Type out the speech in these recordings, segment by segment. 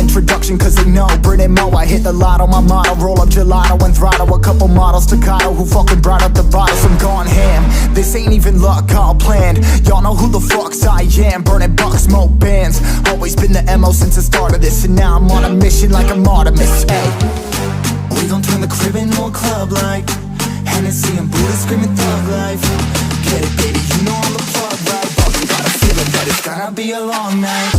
introduction cause they know Brit and Mo, I hit the lotto, my motto. Roll up gelato and throttle a couple models staccato who fucking brought up the bottles. I'm gone ham, this ain't even luck, all planned. Y'all know who the fucks I am. Burning bucks, smoke bands. Always been the MO since the start of this, and now I'm on a mission like I'm Artemis. Hey, we gon' turn the crib into a club like Hennessy and Buddha screaming thug life. Get it, baby, you know I'm the plug, right? But I got a feeling that it's gonna be a long night.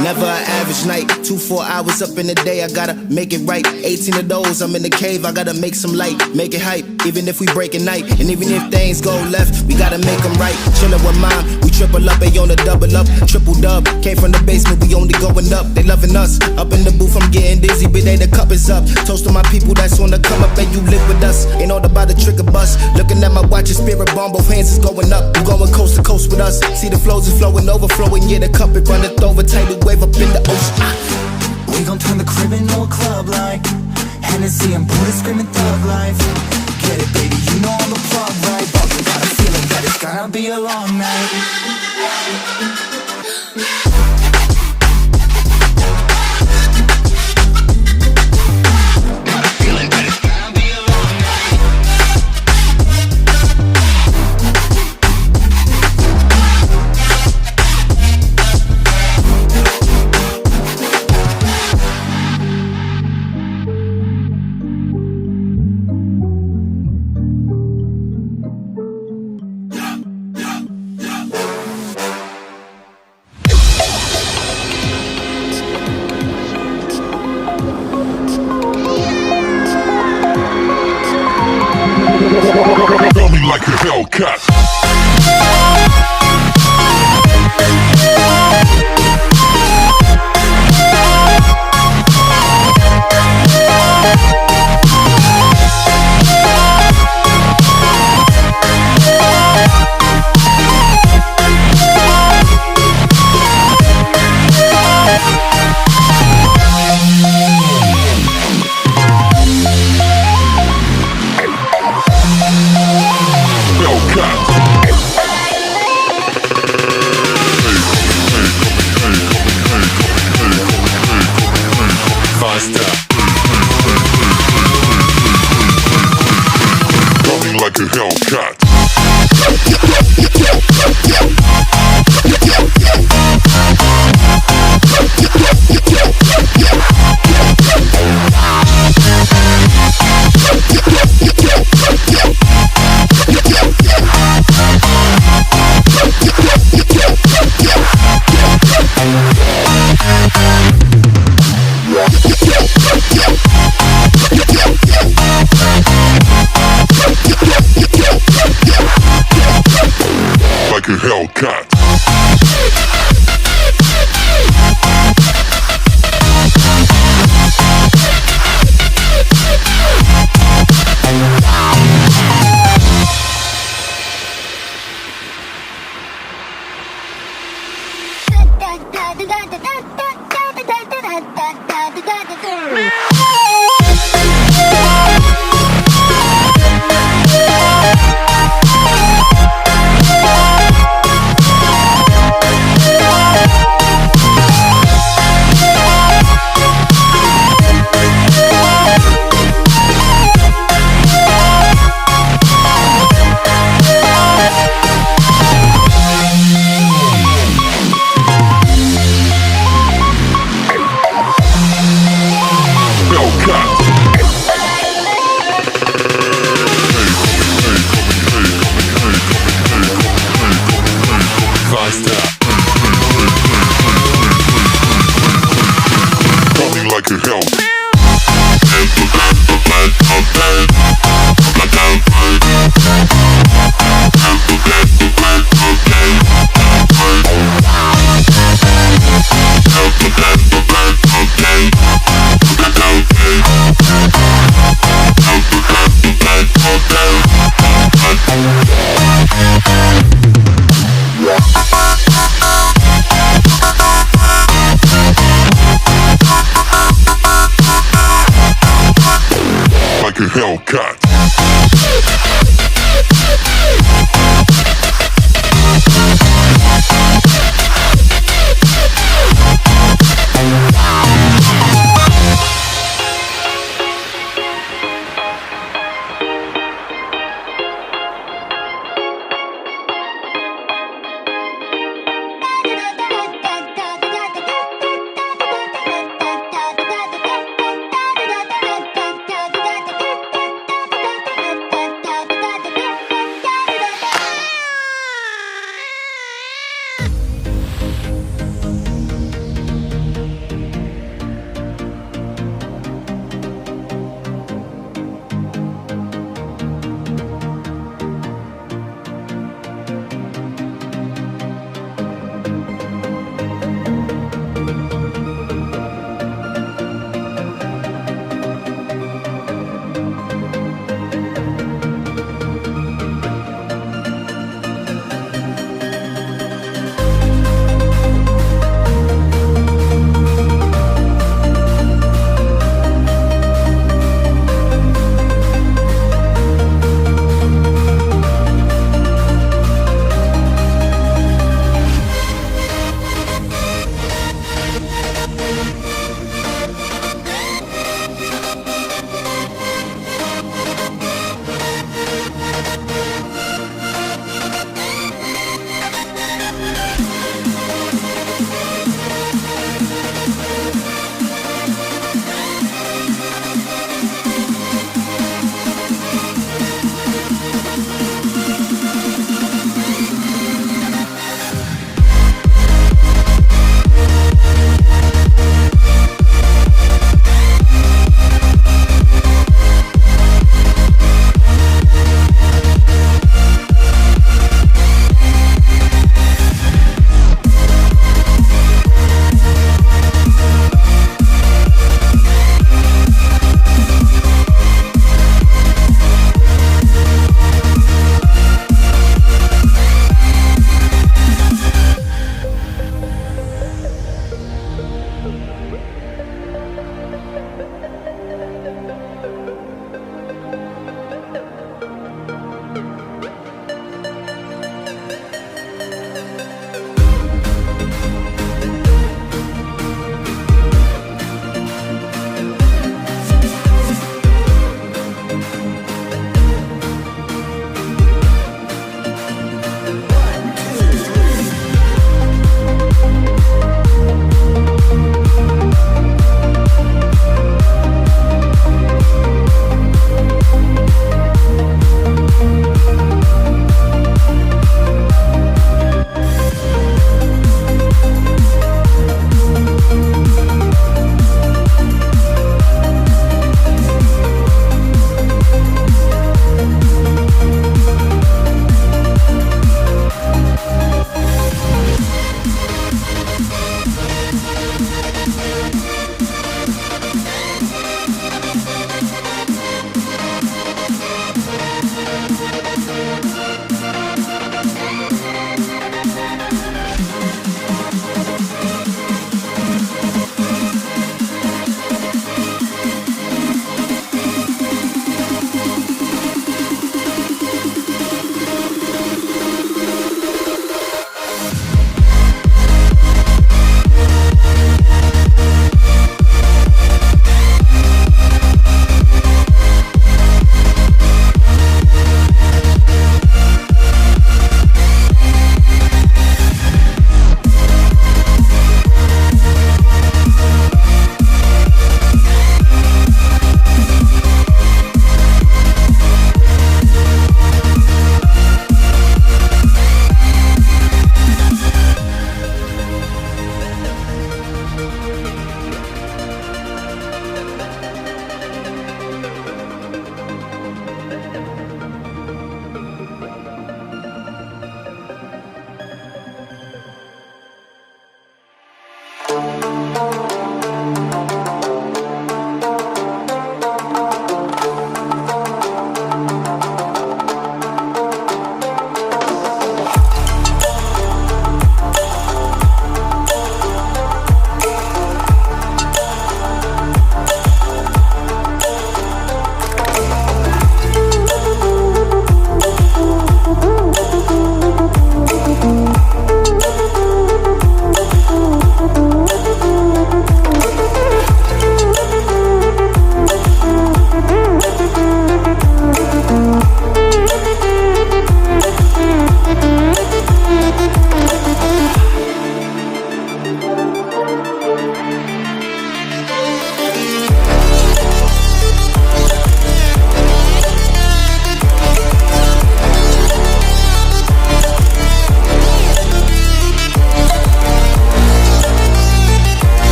Never an average night, 2-4 hours up in the day, I gotta make it right. 18 of those, I'm in the cave, I gotta make some light, make it hype, even if we break at night. And even if things go left, we gotta make them right. Chillin' with mine, we triple up, they on the double up, triple dub. Came from the basement, we only going up, they loving us. Up in the booth, I'm getting dizzy, but they the cup is up. Toast to my people that's on the come up, and you live with us. Ain't all about the trick of bus. Looking at my watch, your spirit bomb, both hands is going up. You going coast to coast with us. See the flows is flowing, overflowing, yeah, the cup it runneth over, tidal wave up in the ocean. We gon' turn the crib into a club like Hennessy and Buddha screaming thug life. Get it, baby, you know I'm the plug, right? But we got a feeling that it's gonna be a long night. Feel me like a Hellcat. Like a Hellcat. Like a Hellcat. Like a hell. Hellcat.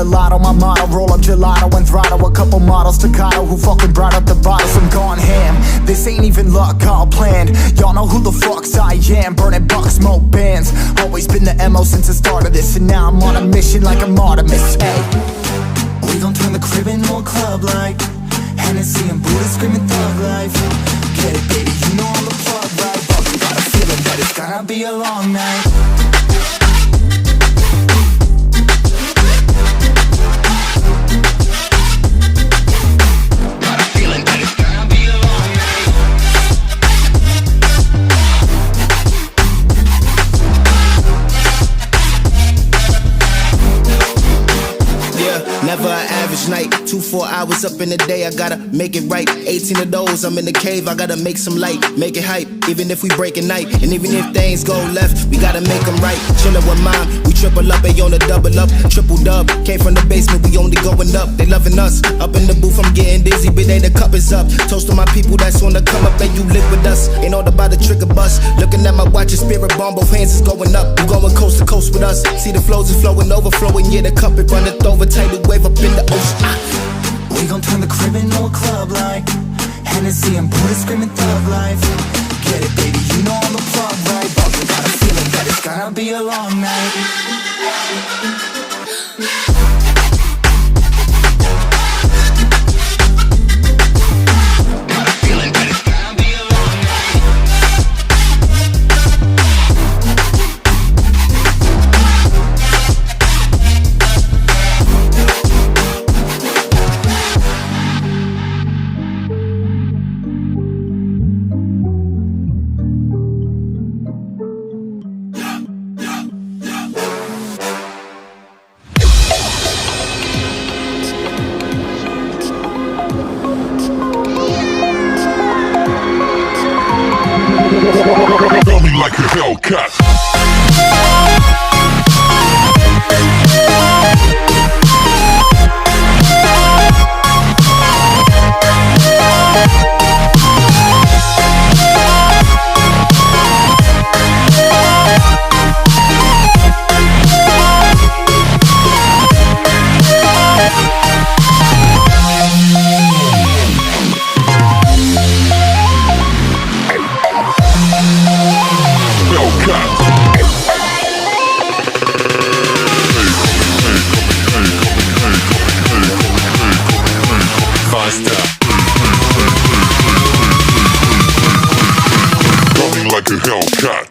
gelato, my motto. Roll up gelato and throttle a couple models staccato who fucking brought up the bottles. I'm gone ham, this ain't even luck, all planned. Y'all know who the fucks I am. Burning bucks, smoke bands. Always been the MO since the start of this, and now I'm on a mission like I'm Artemis. Hey, we gon' turn the crib into a club like Hennessy and Buddha screaming thug life. Get it, baby, you know I'm the plug, right? But we got a feeling that it's gonna be a long night. Never an average night, 2-4 hours up in the day, I gotta make it right. 18 of those, I'm in the cave, I gotta make some light, make it hype, even if we break a night. And even if things go left, we gotta make them right. Chillin' with mom, we triple up, they on the double up, triple dub. Came from the basement, we only going up, they loving us. Up in the booth, I'm getting dizzy, but they the cup is up. Toast to my people that's on the come up, and you live with us. Ain't all about the trigger bus. Looking at my watch, your spirit bomb, both hands is going up. You going coast to coast with us. See the flows is flowing, overflowing, yeah, the cup it runneth over, tidal wave up in the ocean. We gon' turn the crib into a club like Hennessy and Buddha screaming thug life. Get it, baby, you know I'm the plug, right? But we got a feeling that it's gonna be a long night. Tell me like a Hellcat. Like a Hellcat.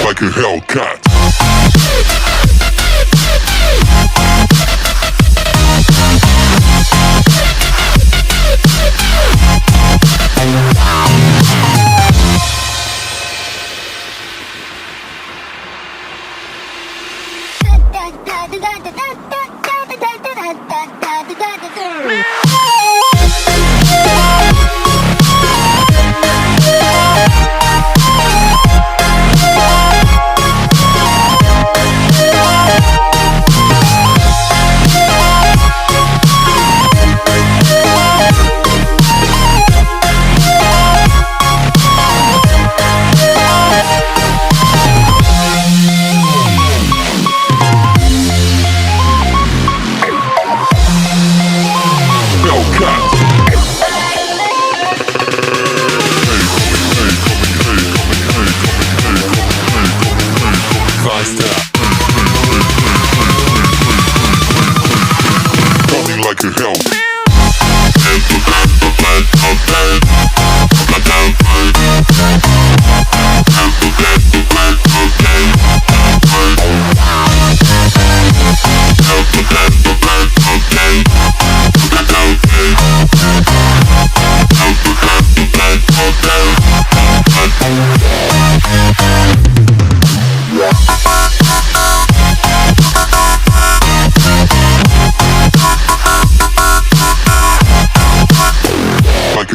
Like a Hellcat.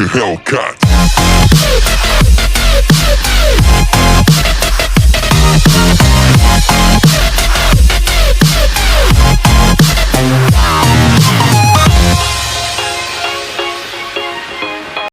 a Hellcat.